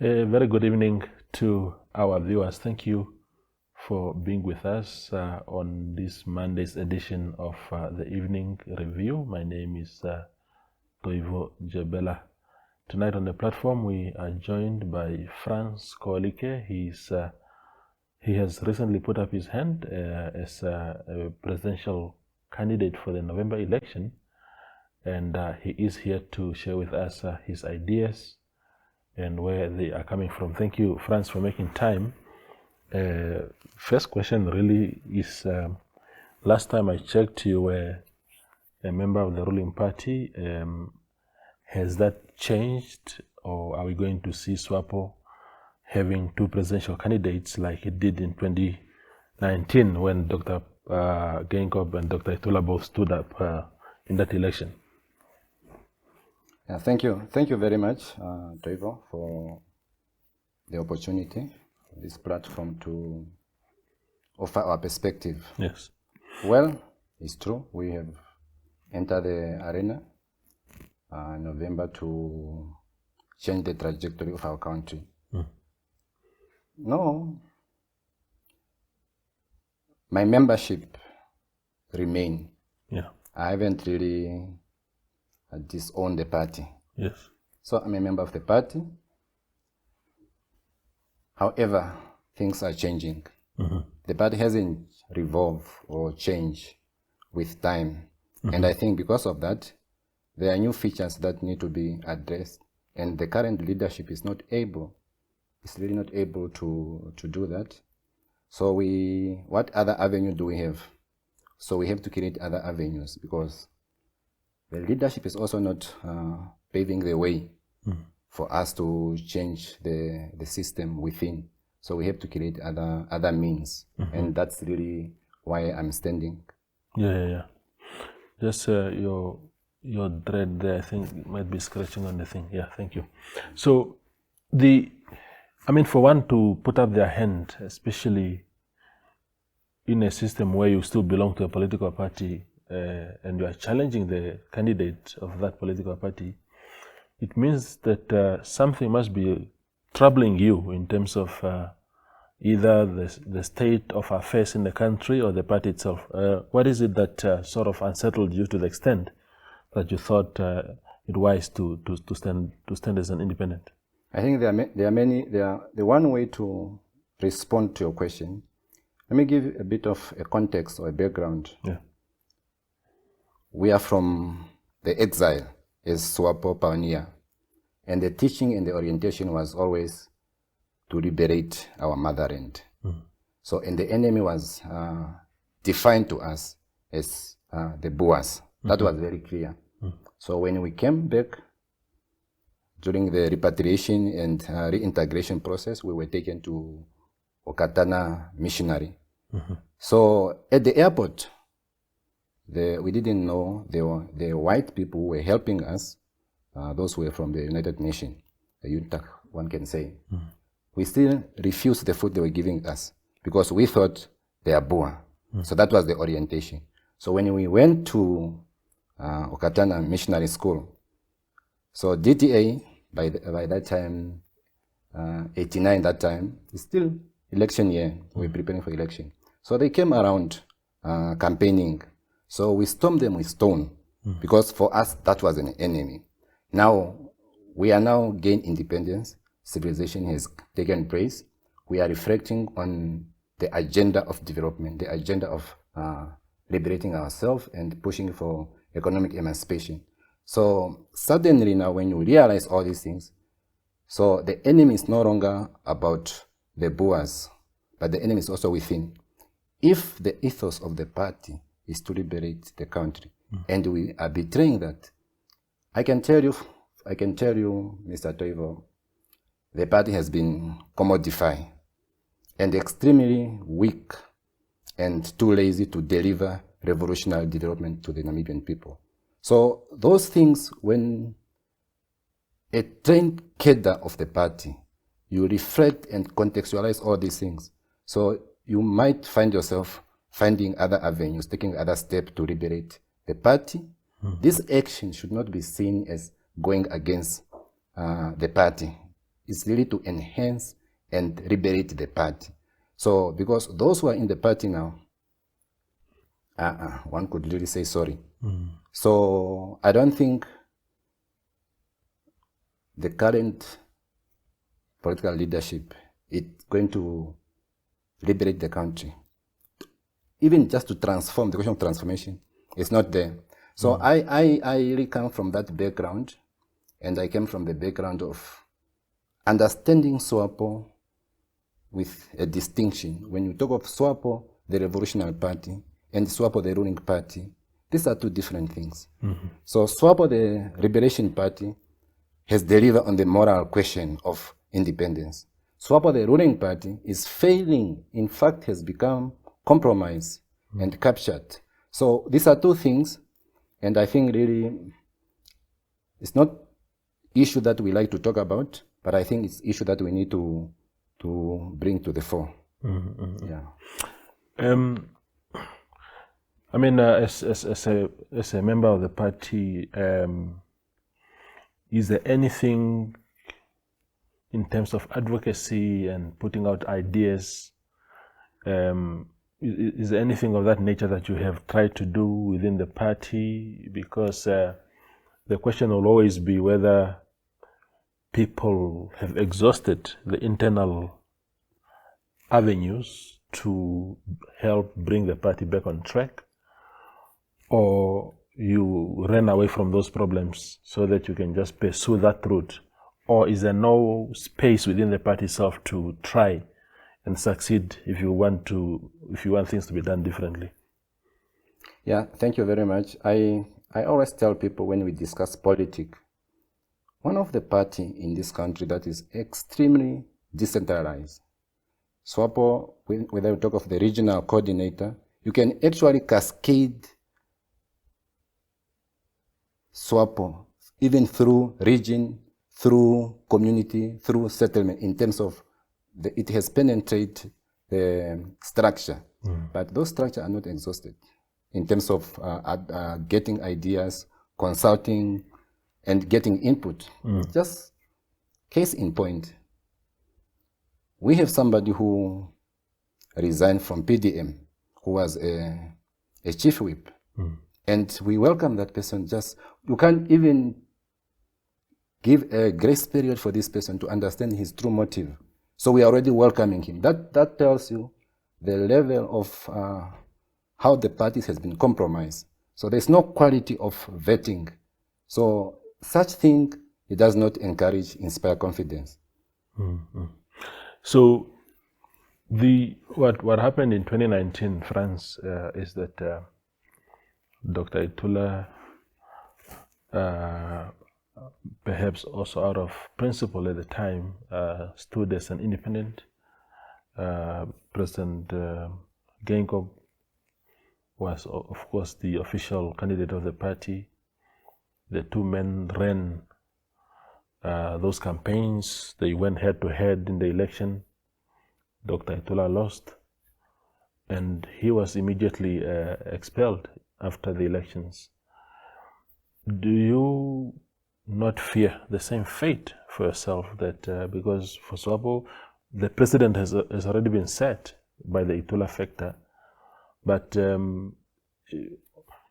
A very good evening to our viewers. Thank you for being with us on this Monday's edition of the Evening Review. My name is Toivo Jebela. Tonight on the platform we are joined by Frans Koolike. He has recently put up his hand as a presidential candidate for the November election, and he is here to share with us his ideas and where they are coming from. Thank you, Frans, for making time. First question really is, last time I checked you were a member of the ruling party. Has that changed, or are we going to see Swapo having two presidential candidates like it did in 2019 when Dr. Geingob and Dr. Itula both stood up in that election? Yeah, thank you. Thank you very much, Toivo, for the opportunity, this platform to offer our perspective. Yes. Well, it's true. We have entered the arena in November to change the trajectory of our country. No, my membership remain. Yeah. I haven't really disowned the party. Yes. So I'm a member of the party. However, things are changing. The party hasn't evolved or changed with time. And I think because of that, there are new features that need to be addressed. And the current leadership is really not able to do that. So what other avenue do we have? So we have to create other avenues, because the leadership is also not paving the way for us to change the system within. So we have to create other means, and that's really why I'm standing. Yeah. Just your dread there, I think, might be scratching on the thing. Yeah, thank you. So for one to put up their hand, especially in a system where you still belong to a political party, and you are challenging the candidate of that political party, it means that something must be troubling you in terms of either the state of affairs in the country or the party itself. What is it that sort of unsettled you to the extent that you thought it wise to stand as an independent? I think the one way to respond to your question, let me give a bit of a context or a background. Yeah. We are from the exile as Swapo pioneer, and the teaching and the orientation was always to liberate our motherland. So, and the enemy was defined to us as the Boers. That was very clear. So when we came back during the repatriation and reintegration process, we were taken to Okatana missionary. So at the airport, we didn't know the white people who were helping us, those who were from the United Nations, the UNTAC, one can say. We still refused the food they were giving us because we thought they are Boer. So that was the orientation. So when we went to Okatana Missionary School, so DTA, by that time, 89 that time, it's still election year, we're preparing for election. So they came around campaigning. So we stormed them with stone, because for us, that was an enemy. Now, we are now gained independence. Civilization has taken place. We are reflecting on the agenda of development, the agenda of liberating ourselves and pushing for economic emancipation. So suddenly now, when you realize all these things, so the enemy is no longer about the Boers, but the enemy is also within. If the ethos of the party is to liberate the country, and we are betraying that, I can tell you, Mr. Toivo, the party has been commodified and extremely weak and too lazy to deliver revolutionary development to the Namibian people. So those things, when a trained cadre of the party, you reflect and contextualize all these things. So you might find yourself finding other avenues, taking other steps to liberate the party. This action should not be seen as going against the party. is really to enhance and liberate the party. So because those who are in the party now, one could really say sorry. So I don't think the current political leadership is going to liberate the country. Even just to transform, the question of transformation is not there. So I really come from that background, and I came from the background of understanding Swapo with a distinction. When you talk of Swapo, the Revolutionary Party, and Swapo, the ruling party, these are two different things. So Swapo, the Liberation Party, has delivered on the moral question of independence. Swapo, the ruling party, is failing, in fact has become compromised and captured. So these are two things, and I think really it's not issue that we like to talk about, but I think it's issue that we need to bring to the fore. Yeah. I mean, as a member of the party, is there anything in terms of advocacy and putting out ideas? Is there anything of that nature that you have tried to do within the party? Because the question will always be whether people have exhausted the internal avenues to help bring the party back on track, or you ran away from those problems so that you can just pursue that route, or is there no space within the party itself to try and succeed if you want things to be done differently? Yeah, thank you very much. I always tell people when we discuss politics, one of the party in this country that is extremely decentralized. Swapo, whether we talk of the regional coordinator, you can actually cascade Swapo even through region, through community, through settlement, in terms of it has penetrated the structure. But those structures are not exhausted in terms of getting ideas, consulting, and getting input. Just case in point, we have somebody who resigned from PDM, who was a chief whip. And we welcome that person. Just, you can't even give a grace period for this person to understand his true motive. So we are already welcoming him. That tells you the level of how the parties has been compromised. So there's no quality of vetting. So such thing, it does not encourage, inspire confidence. So what happened in 2019, France, is that Dr. Ndaitwah, perhaps also out of principle at the time, stood as an independent. President Genko was, of course, the official candidate of the party. The two men ran those campaigns. They went head to head in the election. Dr. Ndaitwah lost, and he was immediately expelled after the elections. Do you not fear the same fate for yourself, that because for Swapo, the precedent has already been set by the Ndaitwah factor, but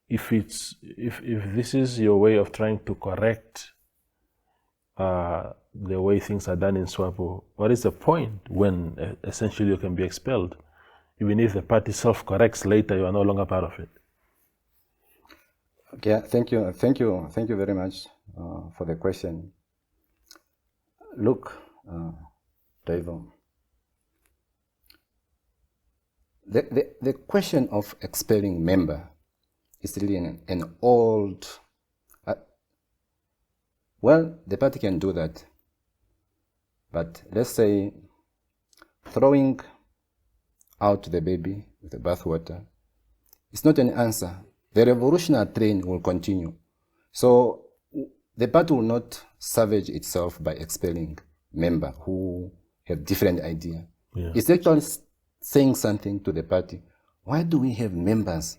if this is your way of trying to correct the way things are done in Swapo, what is the point when essentially you can be expelled? Even if the party self-corrects later, you are no longer part of it. Okay, thank you very much for the question. Look, Davo, the question of expelling member is really an old. Well, the party can do that, but let's say throwing out the baby with the bathwater is not an answer. The revolutionary train will continue. So the party will not savage itself by expelling members who have different ideas. Yeah. It's actually saying something to the party. Why do we have members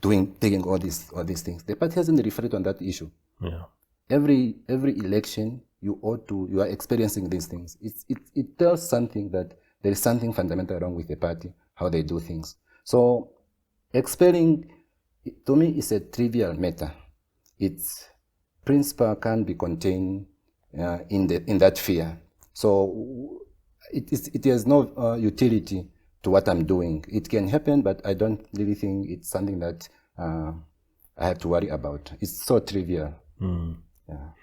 taking all these things? The party hasn't reflected on that issue. Yeah. Every election, you are experiencing these things. It tells something that there is something fundamental wrong with the party, how they do things. So expelling, to me, is a trivial matter. Its principle can be contained in that fear. So it has no utility to what I'm doing. It can happen, but I don't really think it's something that I have to worry about. It's so trivial. Yeah.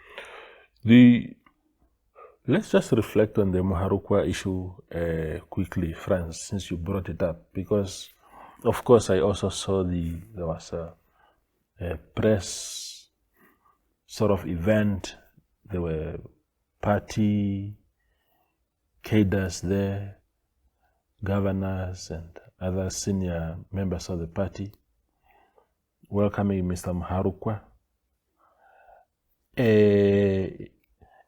Let's just reflect on the Muharukwa issue quickly, Frans, since you brought it up, because of course I also saw there was a press sort of event. There were party cadres there, governors and other senior members of the party welcoming Mr. Muharukwa.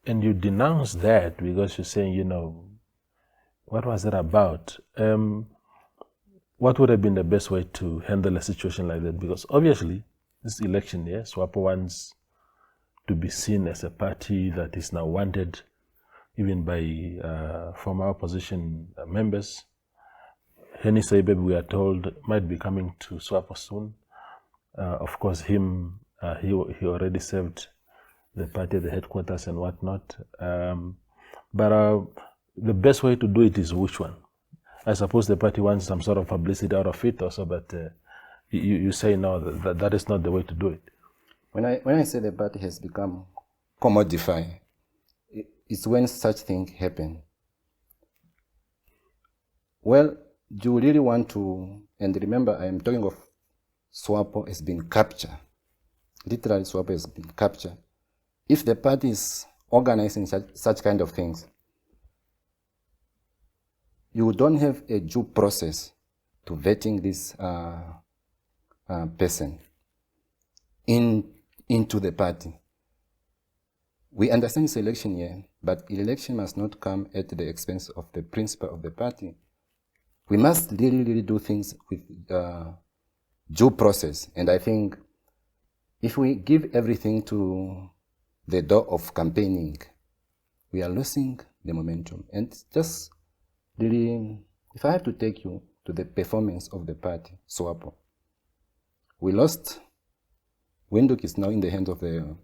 And you denounce that because you're saying, what was it about? What would have been the best way to handle a situation like that? Because obviously, this election, Swapo wants to be seen as a party that is now wanted even by former opposition members. Henny Saibeb, we are told, might be coming to Swapo soon. Of course, he already served the party at the headquarters and whatnot. But the best way to do it is which one? I suppose the party wants some sort of publicity out of it also, but you say no, that is not the way to do it. When I say the party has become commodified, it's when such things happen. Well, do you really want to, and remember I am talking of Swapo has been captured. Literally Swapo has been captured. If the party is organizing such kind of things, you don't have a due process to vetting this person into the party. We understand it's election year, but election must not come at the expense of the principle of the party. We must really do things with due process. And I think if we give everything to the door of campaigning, we are losing the momentum. And just really, if I have to take you to the performance of the party, Swapo, we lost. Windhoek is now in the hands of the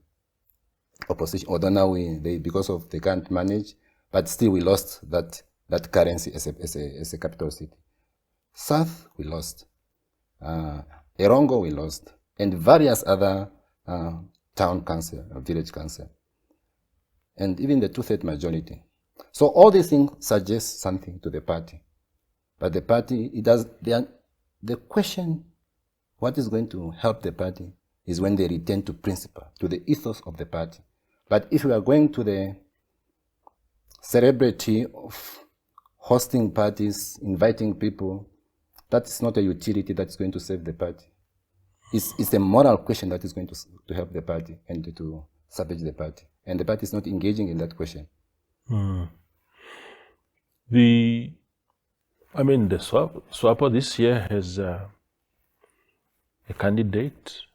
opposition, although now because of they can't manage, but still we lost that currency as a capital city. South, we lost. Erongo, we lost. And various other town council, village council, and even the 2/3 majority. So all these things suggest something to the party, but the party, the question, what is going to help the party is when they return to principle, to the ethos of the party. But if we are going to the celebrity of hosting parties, inviting people, that's not a utility that's going to save the party. It's a moral question that is going to help the party and to salvage the party. And the party is not engaging in that question. The Swapo this year has a candidate,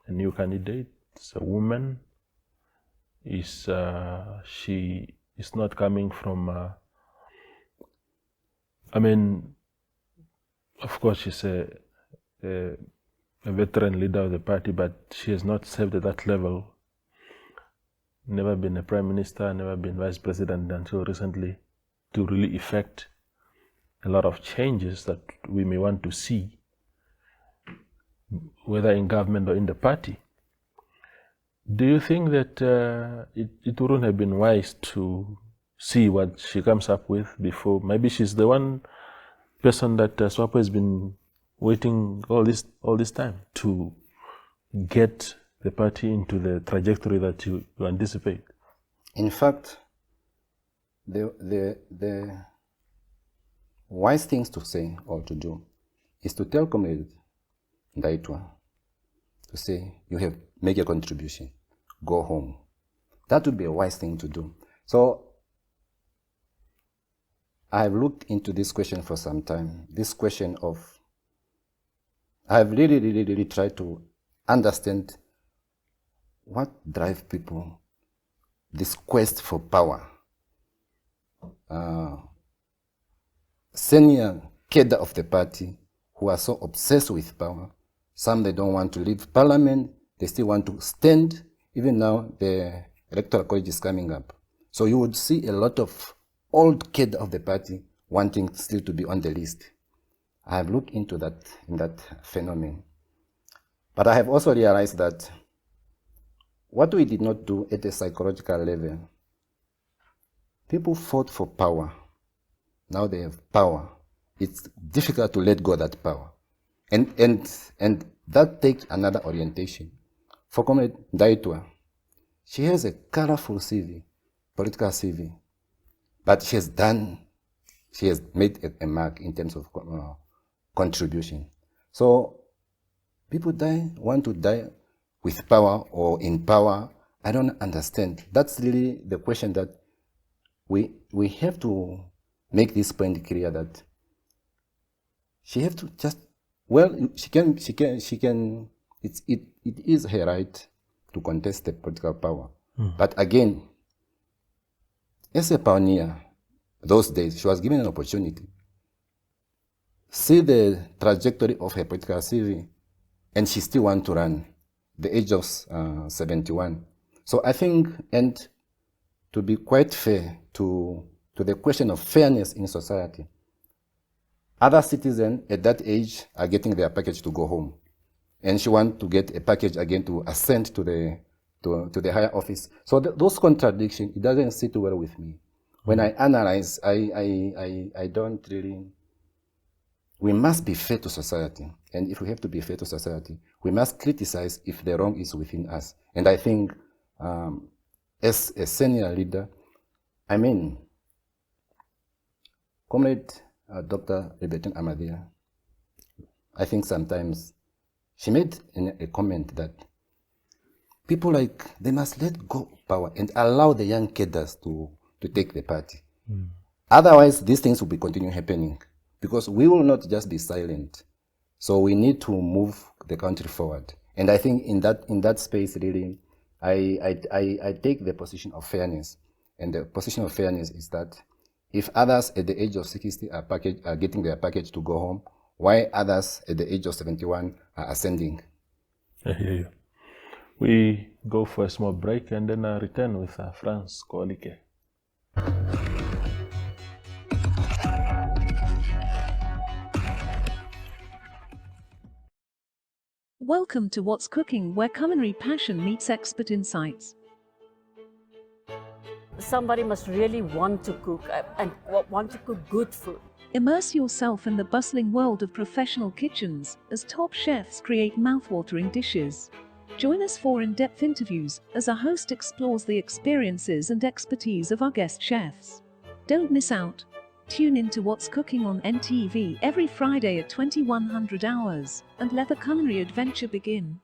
a new candidate. It's a woman. She is not coming from, of course she's a veteran leader of the party, but she has not served at that level. Never been a prime minister, never been vice president until recently, to really effect a lot of changes that we may want to see, whether in government or in the party. Do you think that it wouldn't have been wise to see what she comes up with before? Maybe she's the one person that Swapo has been waiting all this time to get the party into the trajectory that you anticipate. In fact, the wise things to say or to do is to tell Comrade Ndaitwah to say, you have made a contribution, go home. That would be a wise thing to do. So I've looked into this question for some time. This question of, I've really tried to understand what drives people this quest for power. Senior cadre of the party who are so obsessed with power. Some, they don't want to leave parliament. They still want to stand. Even now, the electoral college is coming up. So you would see a lot of old cadre of the party wanting still to be on the list. I have looked into that, in that phenomenon. But I have also realized that what we did not do at a psychological level, people fought for power. Now they have power. It's difficult to let go of that power. And that takes another orientation. For Comrade Ndaitwah, she has a colorful CV, political CV, but she has made a mark in terms of contribution. So people want to die with power or in power. I don't understand. That's really the question that we have to make this point clear, that she have to just, well, she can, it is her right to contest the political power. But again, as a pioneer, those days, she was given an opportunity. See the trajectory of her political CV, and she still wants to run, the age of 71. So I think, and to be quite fair to the question of fairness in society, other citizens at that age are getting their package to go home. And she wants to get a package again to ascend to the higher office. So those contradictions, it doesn't sit well with me. When I analyze, I don't really, we must be fair to society. And if we have to be fair to society, we must criticize if the wrong is within us. And I think as a senior leader, I mean, Comrade Dr. Rebetun Amadia, I think sometimes she made a comment that people they must let go of power and allow the young cadres to take the party. Otherwise, these things will be continuing happening, because we will not just be silent. So we need to move the country forward. And I think in that space, really, I take the position of fairness. And the position of fairness is that if others at the age of 60 are getting their package to go home, why others at the age of 71 are ascending? I hear you. We go for a small break and then return with Frans Koolike. Welcome to What's Cooking, where culinary passion meets expert insights. Somebody must really want to cook and want to cook good food. Immerse yourself in the bustling world of professional kitchens as top chefs create mouthwatering dishes. Join us for in-depth interviews as our host explores the experiences and expertise of our guest chefs. Don't miss out. Tune in to What's Cooking on NTV every Friday at 2100 hours and let the culinary adventure begin.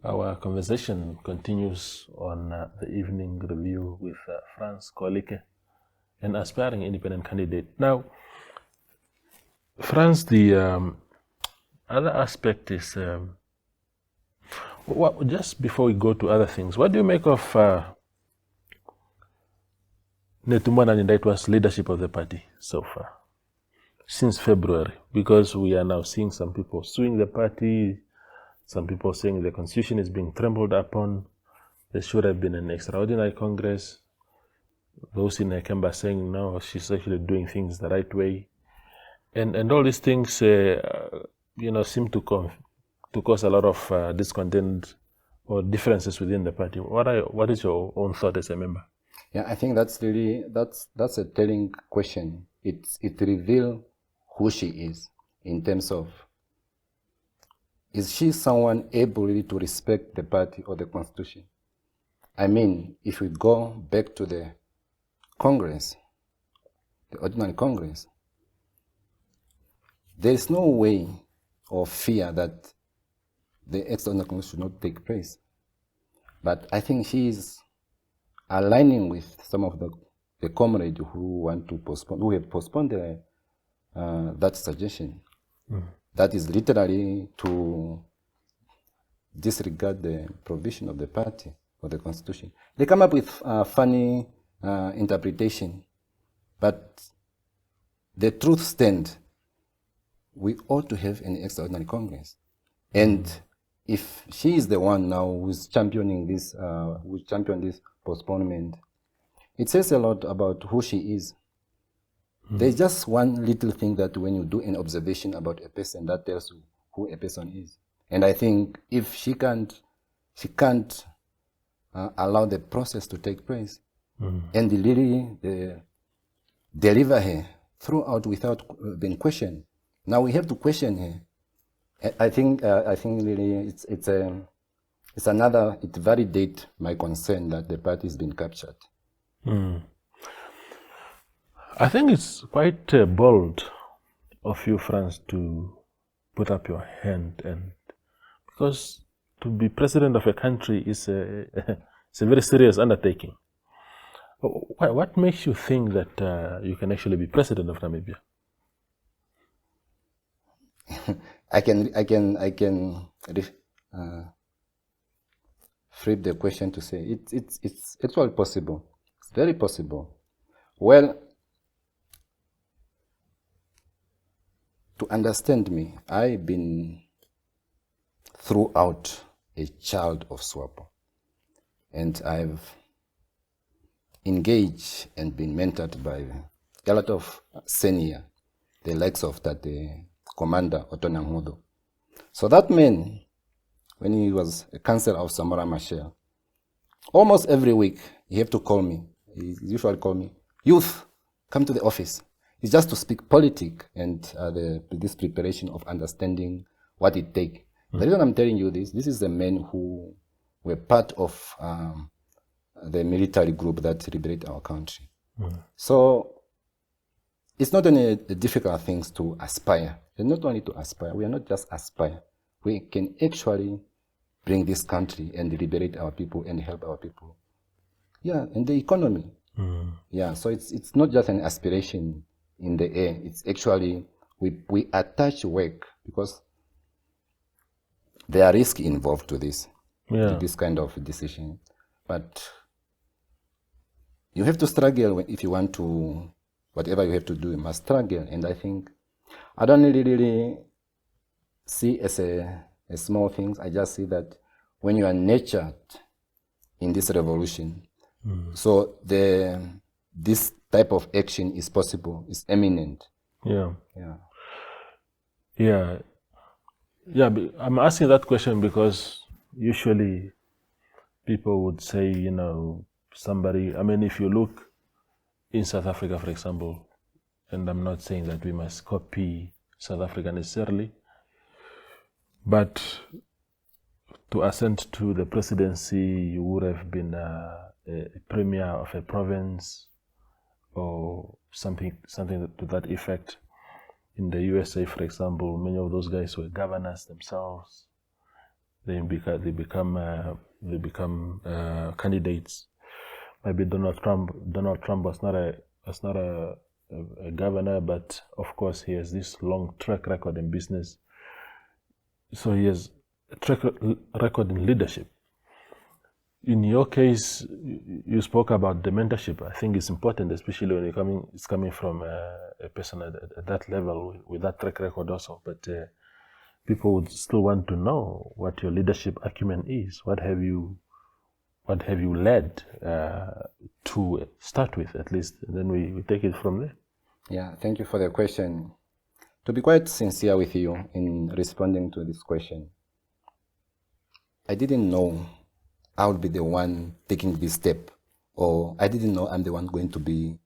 Our conversation continues on the evening review with Frans Koolike, an aspiring independent candidate. Now, Frans, the other aspect is, just before we go to other things, what do you make of Netumbo Nandi-Ndaitwah's leadership of the party so far, since February? Because we are now seeing some people suing the party, some people saying the constitution is being trampled upon. There should have been an extraordinary Congress. Those in Ekemba saying, no, she's actually doing things the right way. And all these things, seem to cause a lot of discontent or differences within the party. What is your own thought as a member? Yeah, I think that's a telling question. It reveals who she is in terms of, is she someone able really to respect the party or the constitution? I mean, if we go back to the Congress, the ordinary Congress, there is no way or fear that the extraordinary Congress should not take place. But I think she is aligning with some of the comrades who want to postpone, who have postponed that suggestion. That is literally to disregard the provision of the party or the constitution. They come up with funny interpretation, but the truth stands. We ought to have an extraordinary Congress. And if she is the one now who's championing this, who championed this postponement, it says a lot about who she is. There's just one little thing that when you do an observation about a person, that tells you who a person is. And I think if she can't allow the process to take place and really deliver her throughout without being questioned. Now we have to question her. I think really it validates my concern that the party has been captured. I think it's quite bold of you, Frans, to put up your hand, and because to be president of a country is it's a very serious undertaking. What makes you think that you can actually be president of Namibia? I can flip the question to say it's all possible. It's very possible. Well, to understand me, I've been throughout a child of Swapo, and I've engaged and been mentored by a lot of senior, the likes of that Commander Otona Mudo. So that man, when he was a councillor of Samora Machel, almost every week he had to call me. He usually call me, "Youth, come to the office." It's just to speak politics and this preparation of understanding what it takes. The reason I'm telling you this is the men who were part of the military group that liberated our country. So it's not only the difficult things to aspire. And not only to aspire, we are not just aspire. We can actually bring this country and liberate our people and help our people. Yeah, and the economy. Yeah, so it's not just an aspiration in the air. It's actually, we attach work because there are risks involved to this kind of decision. But you have to struggle if you want to, whatever you have to do, you must struggle. And I think, I don't really see as a small things. I just see that when you are nurtured in this revolution, so this type of action is possible, is eminent. Yeah. I'm asking that question because usually people would say, somebody, if you look in South Africa, for example, and I'm not saying that we must copy South Africa necessarily, but to ascend to the presidency, you would have been a premier of a province or something to that effect. In the USA, for example, many of those guys were governors themselves. They become candidates. Maybe Donald Trump was not a governor, but of course he has this long track record in business. So he has a track record in leadership. In your case, you spoke about the mentorship. I think it's important, especially when it's coming from a person at that level with that track record also. But people would still want to know what your leadership acumen is. What have you led to start with, at least? And then we take it from there. Yeah, thank you for the question. To be quite sincere with you in responding to this question, I didn't know I would be the one taking this step, or I didn't know I'm the one going to be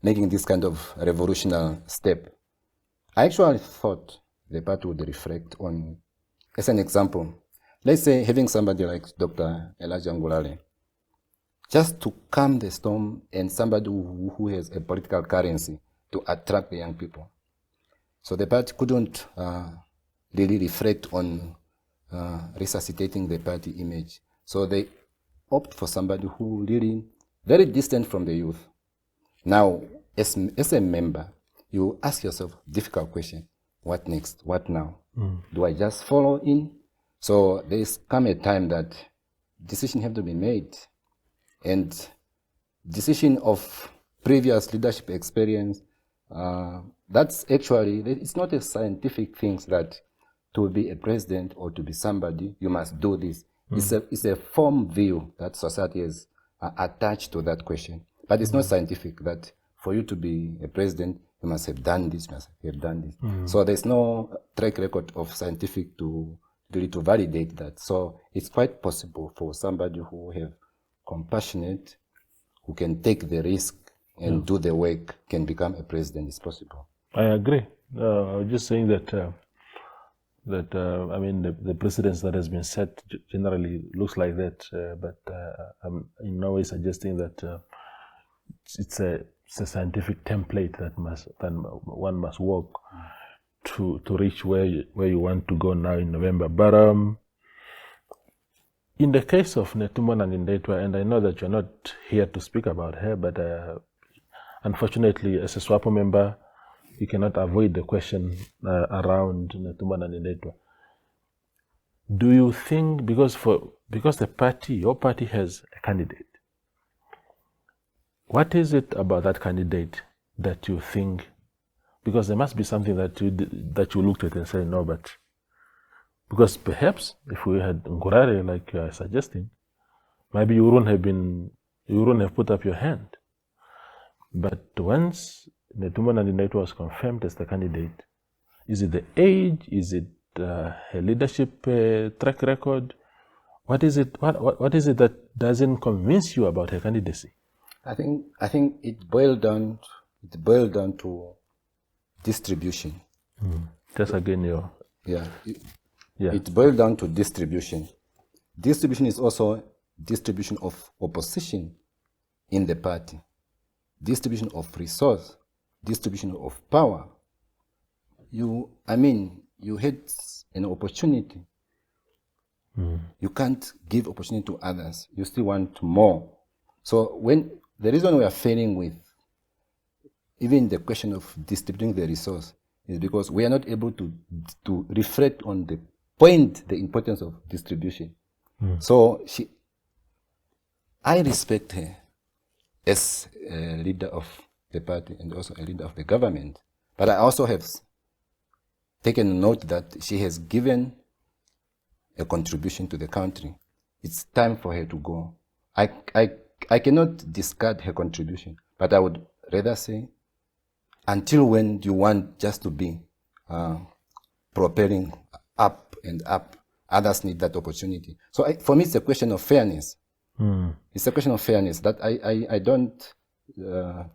making this kind of revolutionary step. I actually thought the party would reflect on, as an example, let's say having somebody like Dr. Elijah Ngulale, just to calm the storm, and somebody who has a political currency to attract the young people. So the party couldn't really reflect on resuscitating the party image. So they opt for somebody who really very distant from the youth. Now, as a member, you ask yourself difficult question. what next? What now? Do I just follow in? So there's come a time that decisions have to be made. And decision of previous leadership experience, that's actually, it's not a scientific thing that to be a president or to be somebody, you must do this. It's a form view that society is attached to that question. But it's not scientific that for you to be a president, you must have done this, you must have done this. So there's no track record of scientific to really to validate that. So it's quite possible for somebody who have compassionate, who can take the risk and do the work, can become a president. It's possible. I agree. I was just saying that I mean the precedence that has been set generally looks like that, but I'm in no way suggesting that it's a scientific template that one must walk to reach where you want to go now in November. But in the case of Netumbo Nandi-Ndaitwah, and I know that you're not here to speak about her, but unfortunately, as a Swapo member, you cannot avoid the question around Netumbo Nandi-Ndaitwah. Do you think, because your party has a candidate, what is it about that candidate that you think, because there must be something that you looked at and said, no, but, because perhaps if we had Ngurare, like you are suggesting, maybe you wouldn't have put up your hand. But once Netumbo Nandi-Ndaitwah was confirmed as the candidate, is it the age? Is it her leadership track record? What is it? What is it that doesn't convince you about her candidacy? I think it boiled down to distribution. Just again, it boiled down to distribution. Distribution is also distribution of opposition in the party, distribution of resource, distribution of power. You had an opportunity. You can't give opportunity to others. You still want more. So when the reason we are failing with even the question of distributing the resource is because we are not able to reflect on the importance of distribution. So I respect her as a leader of the party and also a leader of the government. But I also have taken note that she has given a contribution to the country. It's time for her to go. I cannot discard her contribution, but I would rather say, until when do you want just to be propelling up and up? Others need that opportunity. So for me, it's a question of fairness. It's a question of fairness that I don't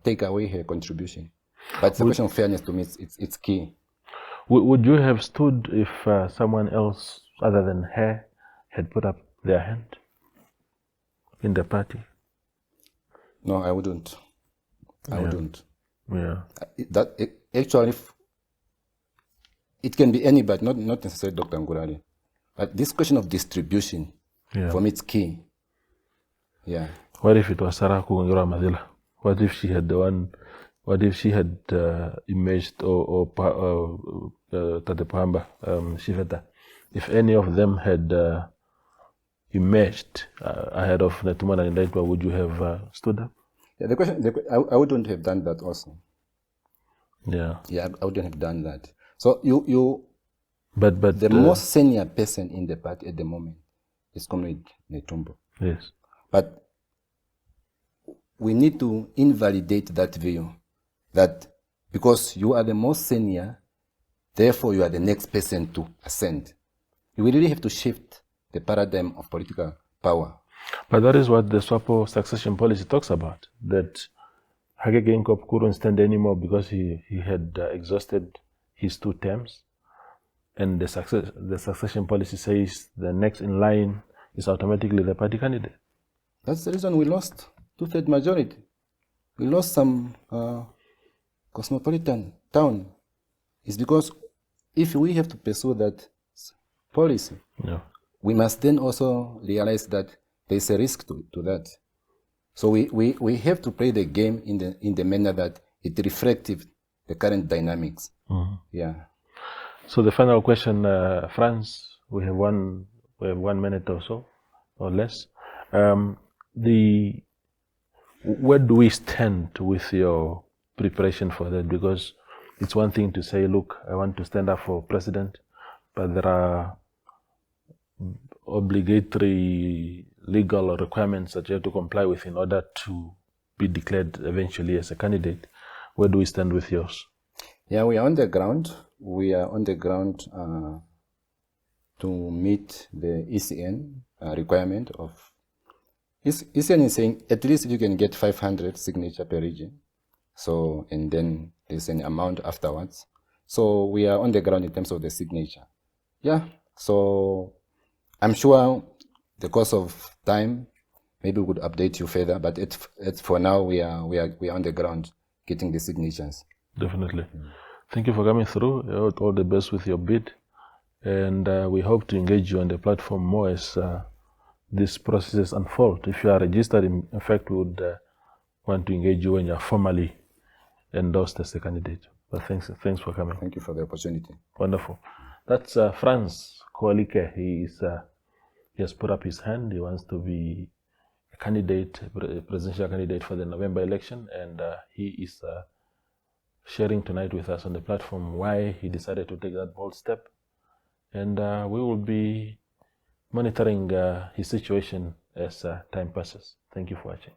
take away her contribution. But it's a question of fairness to me, it's key. Would you have stood if someone else other than her had put up their hand in the party? No, I wouldn't. I wouldn't. Yeah. Actually, it can be anybody, not necessarily Dr. Ngurale. But this question of distribution, for me, it's key. Yeah. What if it was Sarah Kugungira Madila? What if she had emerged or Tatepamba, Shiveta? If any of them had emerged ahead of Netumbo Nandi-Ndaitwah, would you have stood up? Yeah, I wouldn't have done that also. Yeah. Yeah, I wouldn't have done that. So But the most senior person in the party at the moment is Comrade Netumbo. Yes. But we need to invalidate that view that because you are the most senior, therefore you are the next person to ascend. We really have to shift the paradigm of political power. But that is what the Swapo succession policy talks about, that Hage Geingob couldn't stand anymore because he had exhausted his 2 terms. And the succession policy says the next in line is automatically the party candidate. That's the reason we lost 2/3 majority. We lost some cosmopolitan town. It's because if we have to pursue that policy, we must then also realize that there's a risk to that. So we have to play the game in the manner that it reflects the current dynamics. Yeah. So the final question, Frans, we have 1 minute or so, or less. Where do we stand with your preparation for that? Because it's one thing to say, look, I want to stand up for president, but there are obligatory legal requirements that you have to comply with in order to be declared eventually as a candidate. Where do we stand with yours? Yeah, we are on the ground. We are on the ground to meet the ECN requirement of... ECN is saying at least you can get 500 signature per region. So, and then there's an amount afterwards. So we are on the ground in terms of the signature. Yeah, so I'm sure the course of time, maybe we could update you further, but it's for now we are on the ground getting the signatures. Definitely. Thank you for coming through. All the best with your bid, and we hope to engage you on the platform more as these processes unfold. If you are registered, in fact, we would want to engage you when you are formally endorsed as a candidate. But thanks for coming. Thank you for the opportunity. Wonderful. That's Frans Koolike. He has put up his hand. He wants to be a candidate, a presidential candidate for the November election, and he is sharing tonight with us on the platform why he decided to take that bold step. And we will be monitoring his situation as time passes. Thank you for watching.